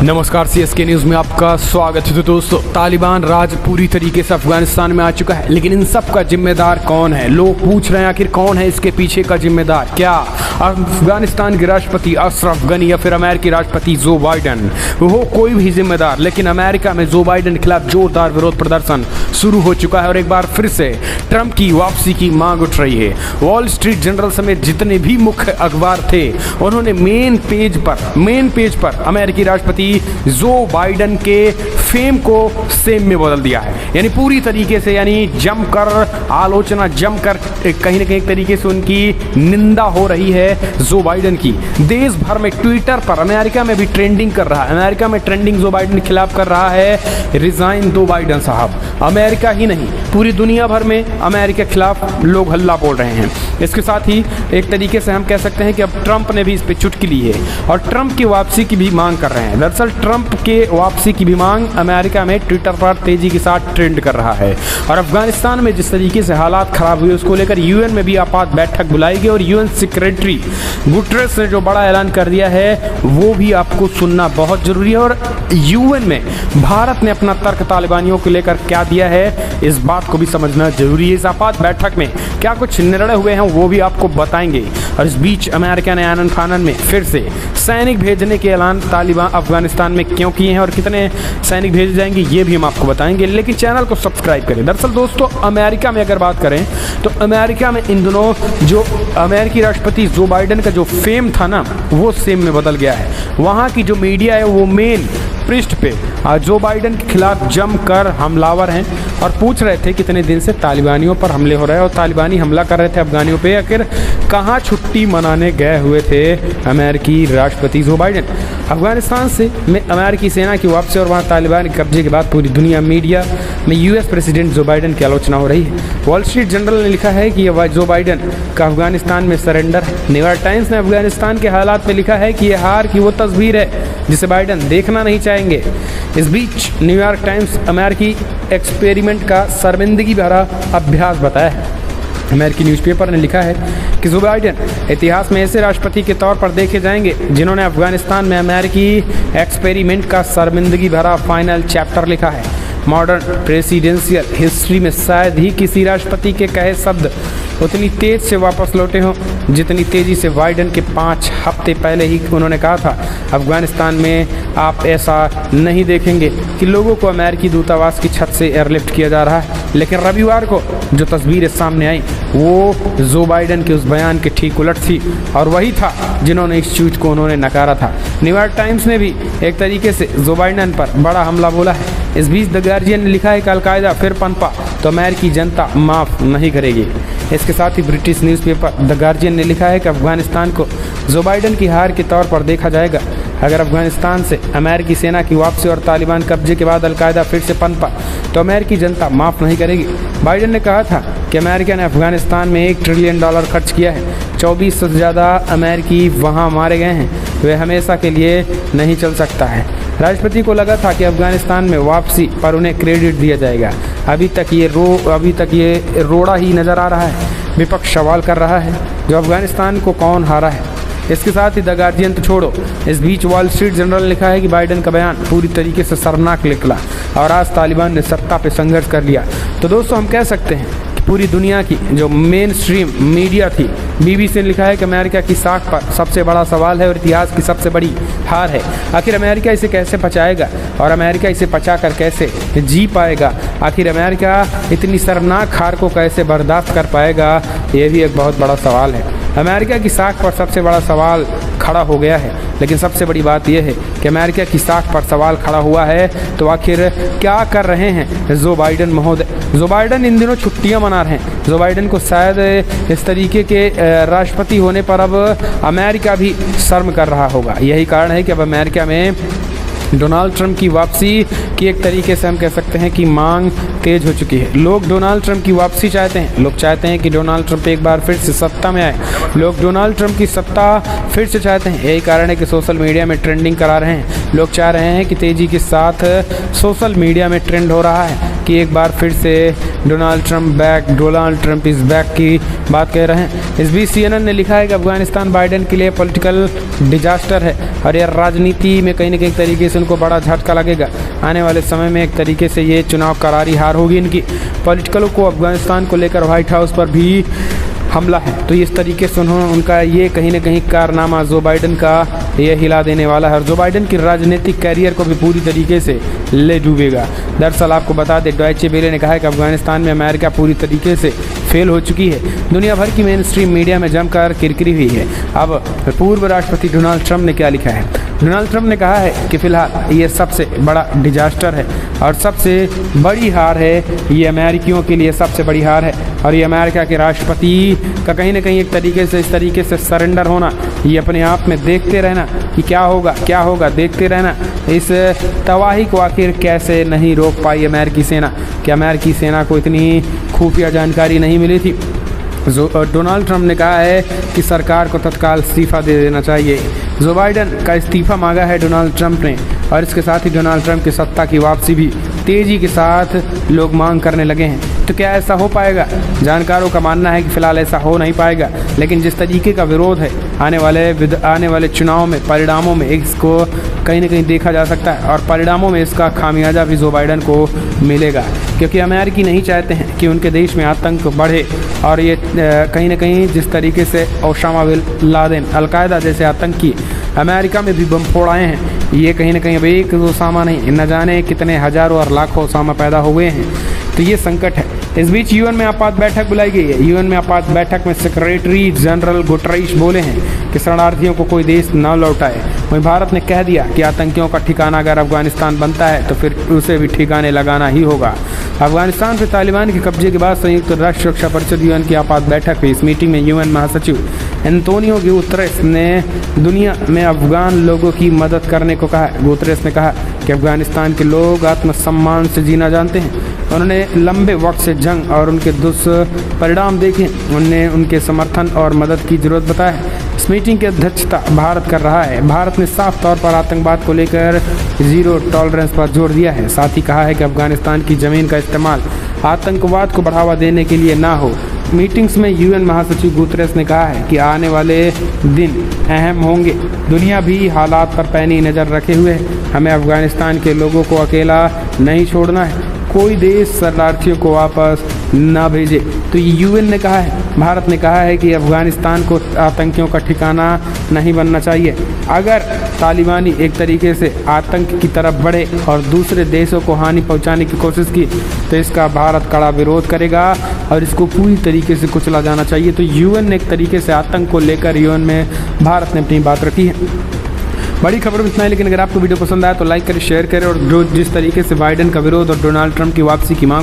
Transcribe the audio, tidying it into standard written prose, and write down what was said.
नमस्कार, CSK news में आपका स्वागत है। तो दोस्तों, तालिबान राज पूरी तरीके से अफगानिस्तान में आ चुका है, लेकिन इन सब का जिम्मेदार कौन है? लोग पूछ रहे हैं आखिर कौन है इसके पीछे का जिम्मेदार? क्या अफगानिस्तान के राष्ट्रपति अशरफ गनी या फिर अमेरिकी राष्ट्रपति जो बाइडन? वो कोई भी जिम्मेदार, लेकिन अमेरिका में जो बाइडन के खिलाफ जोरदार विरोध प्रदर्शन शुरू हो चुका है और एक बार फिर से ट्रंप की वापसी की मांग उठ रही है। वॉल स्ट्रीट जर्नल समेत जितने भी मुख्य अखबार थे, उन्होंने मेन पेज पर अमेरिकी राष्ट्रपति जो बाइडन के फेम को सेम में बदल दिया है। यानी पूरी तरीके से, यानी जमकर आलोचना, जमकर कहीं ना कहीं एक तरीके से उनकी निंदा हो रही है जो बाइडन की। देश भर में ट्विटर पर, अमेरिका में भी ट्रेंडिंग कर रहा है। अमेरिका में ट्रेंडिंग जो बाइडन के खिलाफ कर रहा है, रिजाइन दो बाइडन साहब। अमेरिका ही नहीं, पूरी दुनिया भर में अमेरिका के खिलाफ लोग हल्ला बोल रहे हैं। इसके साथ ही एक तरीके से हम कह सकते हैं कि अब ट्रंप ने भी इस पर चुटकी ली है और ट्रंप की वापसी की भी मांग कर रहे हैं। दरअसल ट्रंप के वापसी की भी मांग अमेरिका में ट्विटर पर तेजी के साथ ट्रेंड कर रहा है। और अफगानिस्तान में जिस तरीके से हालात खराब हुए, उसको लेकर यूएन में भी आपात बैठक बुलाई गई और यूएन सेक्रेटरी गुटरेस ने जो बड़ा ऐलान कर दिया है, वो भी आपको सुनना बहुत जरूरी है। और यूएन में भारत ने अपना तर्क तालिबानियों को लेकर क्या दिया है, इस बात को भी समझना जरूरी है। इस आपात बैठक में क्या कुछ निर्णय हुए हैं, वो भी आपको बताएंगे। और इस बीच अमेरिका ने आनन फानन में फिर से सैनिक भेजने के ऐलान तालिबान अफगानिस्तान में क्यों किए हैं और कितने सैनिक भेजे जाएंगे, ये भी हम आपको बताएंगे। लेकिन चैनल को सब्सक्राइब करें। दरअसल दोस्तों, अमेरिका में अगर बात करें तो अमेरिका में इन दिनों जो अमेरिकी राष्ट्रपति जो बाइडन का जो फेम था ना, वो सेम में बदल गया है। वहाँ की जो मीडिया है वो मेन पृष्ठ पे जो बाइडन के खिलाफ जमकर हमलावर हैं और पूछ रहे थे कितने दिन से तालिबानियों पर हमले हो रहे हैं और तालिबानी हमला कर रहे थे अफगानियों पे। आखिर कहाँ छुट्टी मनाने गए हुए थे अमेरिकी राष्ट्रपति जो बाइडन? अफगानिस्तान से में अमेरिकी सेना की वापसी और वहाँ तालिबान के कब्जे के बाद पूरी दुनिया मीडिया में यूएस प्रेसिडेंट जो बाइडन की आलोचना हो रही है। वॉल स्ट्रीट जर्नल ने लिखा है कि यह जो बाइडन का अफगानिस्तान में सरेंडर है। न्यूयॉर्क टाइम्स ने अफगानिस्तान के हालात में लिखा है कि यह हार की वो तस्वीर है जिसे बाइडन देखना नहीं चाहेंगे। इस बीच न्यूयॉर्क टाइम्स अमेरिकी एक्सपेरिमेंट का शर्मिंदगी भरा अभ्यास बताया है। अमेरिकी न्यूज़पेपर ने लिखा है कि जो बाइडन इतिहास में ऐसे राष्ट्रपति के तौर पर देखे जाएंगे जिन्होंने अफगानिस्तान में अमेरिकी एक्सपेरिमेंट का शर्मिंदगी भरा फाइनल चैप्टर लिखा है। मॉडर्न प्रेसिडेंशियल हिस्ट्री में शायद ही किसी राष्ट्रपति के कहे शब्द उतनी तेज से वापस लौटे हों जितनी तेज़ी से बाइडन के 5 हफ्ते पहले ही उन्होंने कहा था। अफगानिस्तान में आप ऐसा नहीं देखेंगे कि लोगों को अमेरिकी दूतावास की छत से एयरलिफ्ट किया जा रहा है, लेकिन रविवार को जो तस्वीरें सामने आई वो जो बाइडन के उस बयान के ठीक उलट थी और वही था जिन्होंने इस चीज़ को उन्होंने नकारा था। न्यूयॉर्क टाइम्स ने भी एक तरीके से जो बाइडन पर बड़ा हमला बोला है। इस बीच द गार्जियन ने लिखा है कि अलकायदा फिर पनपा तो अमेरिकी जनता माफ़ नहीं करेगी। इसके साथ ही ब्रिटिश न्यूज़पेपर द गार्जियन ने लिखा है कि अफगानिस्तान को जो बाइडन की हार के तौर पर देखा जाएगा। अगर अफगानिस्तान से अमेरिकी सेना की वापसी और तालिबान कब्जे के बाद अलकायदा फिर से पनपा तो अमेरिकी जनता माफ़ नहीं करेगी। बाइडन ने कहा था कि अमेरिका ने अफगानिस्तान में $1 ट्रिलियन खर्च किया है। 24 से ज़्यादा अमेरिकी वहाँ मारे गए हैं। वे हमेशा के लिए नहीं चल सकता है। राष्ट्रपति को लगा था कि अफगानिस्तान में वापसी पर उन्हें क्रेडिट दिया जाएगा। अभी तक ये रोड़ा ही नज़र आ रहा है। विपक्ष सवाल कर रहा है जो अफगानिस्तान को कौन हारा है। इसके साथ ही द गार्जियन तो छोड़ो, इस बीच वॉल स्ट्रीट जर्नल ने लिखा है कि बाइडन का बयान पूरी तरीके से शर्मनाक निकला और आज तालिबान ने सत्ता पे संघर्ष कर लिया। तो दोस्तों, हम कह सकते हैं कि पूरी दुनिया की जो मेन स्ट्रीम मीडिया थी, बीबीसी ने लिखा है कि अमेरिका की साख पर सबसे बड़ा सवाल है और इतिहास की सबसे बड़ी हार है। आखिर अमेरिका इसे कैसे पचाएगा और अमेरिका इसे पचाकर कैसे जी पाएगा? आखिर अमेरिका इतनी शर्मनाक हार को कैसे बर्दाश्त कर पाएगा? ये भी एक बहुत बड़ा सवाल है। अमेरिका की साख पर सबसे बड़ा सवाल खड़ा हो गया है, लेकिन सबसे बड़ी बात यह है कि अमेरिका की साख पर सवाल खड़ा हुआ है तो आखिर क्या कर रहे हैं जो बाइडन महोदय? जो बाइडन इन दिनों छुट्टियां मना रहे हैं। जो बाइडन को शायद इस तरीके के राष्ट्रपति होने पर अब अमेरिका भी शर्म कर रहा होगा। यही कारण है कि अब अमेरिका में डोनाल्ड ट्रंप की वापसी की एक तरीके से हम कह सकते हैं कि मांग तेज हो चुकी है। लोग डोनाल्ड ट्रंप की वापसी चाहते हैं। लोग चाहते हैं कि डोनाल्ड ट्रंप एक बार फिर से सत्ता में आए। लोग डोनाल्ड ट्रंप की सत्ता फिर से चाहते हैं। यही कारण है कि सोशल मीडिया में ट्रेंडिंग करा रहे हैं। लोग चाह रहे हैं कि तेज़ी के साथ सोशल मीडिया में ट्रेंड हो रहा है कि एक बार फिर से डोनाल्ड ट्रंप इज़ बैक की बात कह रहे हैं। इस बीच CNN ने लिखा है कि अफगानिस्तान बाइडेन के लिए पॉलिटिकल डिजास्टर है और यह राजनीति में कहीं ना कहीं तरीके से उनको बड़ा झटका लगेगा। आने वाले समय में एक तरीके से ये चुनाव करारी हार होगी इनकी। पॉलिटिकलों को अफगानिस्तान को लेकर व्हाइट हाउस पर भी हमला है, तो इस तरीके से उनका ये कहीं ना कहीं कारनामा जो बाइडेन का ये हिला देने वाला है और जो बाइडेन की राजनीतिक कैरियर को भी पूरी तरीके से ले डूबेगा। दरअसल आपको बता दें, डॉयचे वेले ने कहा है कि अफगानिस्तान में अमेरिका पूरी तरीके से फेल हो चुकी है। दुनिया भर की मेन स्ट्रीम मीडिया में जमकर किरकिरी हुई है। अब पूर्व राष्ट्रपति डोनाल्ड ट्रंप ने क्या लिखा है? डोनाल्ड ट्रंप ने कहा है कि फ़िलहाल ये सबसे बड़ा डिजास्टर है और सबसे बड़ी हार है, ये अमेरिकियों के लिए सबसे बड़ी हार है और ये अमेरिका के राष्ट्रपति का कहीं ना कहीं एक तरीके से इस तरीके से सरेंडर होना, ये अपने आप में देखते रहना कि क्या होगा देखते रहना। इस तबाही को आखिर कैसे नहीं रोक पाई अमेरिकी सेना? क्या अमेरिकी सेना को इतनी खुफिया जानकारी नहीं मिली थी? डोनाल्ड ट्रंप ने कहा है कि सरकार को तत्काल इस्तीफा दे देना चाहिए। जो बाइडेन का इस्तीफा मांगा है डोनाल्ड ट्रंप ने और इसके साथ ही डोनाल्ड ट्रंप की सत्ता की वापसी भी तेज़ी के साथ लोग मांग करने लगे हैं। तो क्या ऐसा हो पाएगा? जानकारों का मानना है कि फ़िलहाल ऐसा हो नहीं पाएगा, लेकिन जिस तरीके का विरोध है आने वाले चुनाव में परिणामों में इसको कहीं ना कहीं देखा जा सकता है और परिणामों में इसका खामियाजा भी जो बाइडेन को मिलेगा, क्योंकि अमेरिकी नहीं चाहते हैं कि उनके देश में आतंक बढ़े और ये कहीं ना कहीं जिस तरीके से ओसामा बिन लादेन, अलकायदा जैसे आतंकी अमेरिका में भी बम फोड़ आए हैं, ये कहीं ना कहीं अब एक ओसामा नहीं, न जाने कितने हज़ारों और लाखों ओसामा पैदा हो गए हैं। तो ये संकट है। इस बीच यूएन में आपात बैठक बुलाई गई है। यूएन में आपात बैठक में सेक्रेटरी जनरल गुटरेश बोले हैं कि शरणार्थियों को कोई देश न लौटाए। वहीं भारत ने कह दिया कि आतंकियों का ठिकाना अगर अफगानिस्तान बनता है तो फिर उसे भी ठिकाने लगाना ही होगा। अफगानिस्तान पर तालिबान के कब्जे के बाद संयुक्त राष्ट्र सुरक्षा परिषद यूएन की आपात बैठक हुई। इस मीटिंग में यूएन महासचिव एंटोनियो गुतेरेस ने दुनिया में अफगान लोगों की मदद करने को कहा। गुतेरेस ने कहा कि अफगानिस्तान के लोग आत्मसम्मान से जीना जानते हैं। उन्होंने लंबे वक्त से जंग और उनके दुष्परिणाम देखे। उन्होंने उनके समर्थन और मदद की जरूरत बताया। इस मीटिंग की अध्यक्षता भारत कर रहा है। भारत ने साफ तौर पर आतंकवाद को लेकर जीरो टॉलरेंस पर जोर दिया है। साथ ही कहा है कि अफगानिस्तान की ज़मीन का इस्तेमाल आतंकवाद को बढ़ावा देने के लिए ना हो। मीटिंग्स में यूएन महासचिव गुतेरेस ने कहा है कि आने वाले दिन अहम होंगे। दुनिया भी हालात पर पैनी नज़र रखे हुए है। हमें अफगानिस्तान के लोगों को अकेला नहीं छोड़ना है। कोई देश शरणार्थियों को वापस ना भेजे। तो यूएन ने कहा है, भारत ने कहा है कि अफगानिस्तान को आतंकियों का ठिकाना नहीं बनना चाहिए। अगर तालिबानी एक तरीके से आतंक की तरफ बढ़े और दूसरे देशों को हानि पहुंचाने की कोशिश की तो इसका भारत कड़ा विरोध करेगा और इसको पूरी तरीके से कुचला जाना चाहिए। तो यूएन ने एक तरीके से आतंक को लेकर यूएन में भारत ने अपनी बात रखी है। बड़ी खबर में इतना है, लेकिन अगर आपको वीडियो पसंद आया तो लाइक करें, शेयर करें और जो जिस तरीके से बाइडेन का विरोध और डोनाल्ड ट्रंप की वापसी की मांग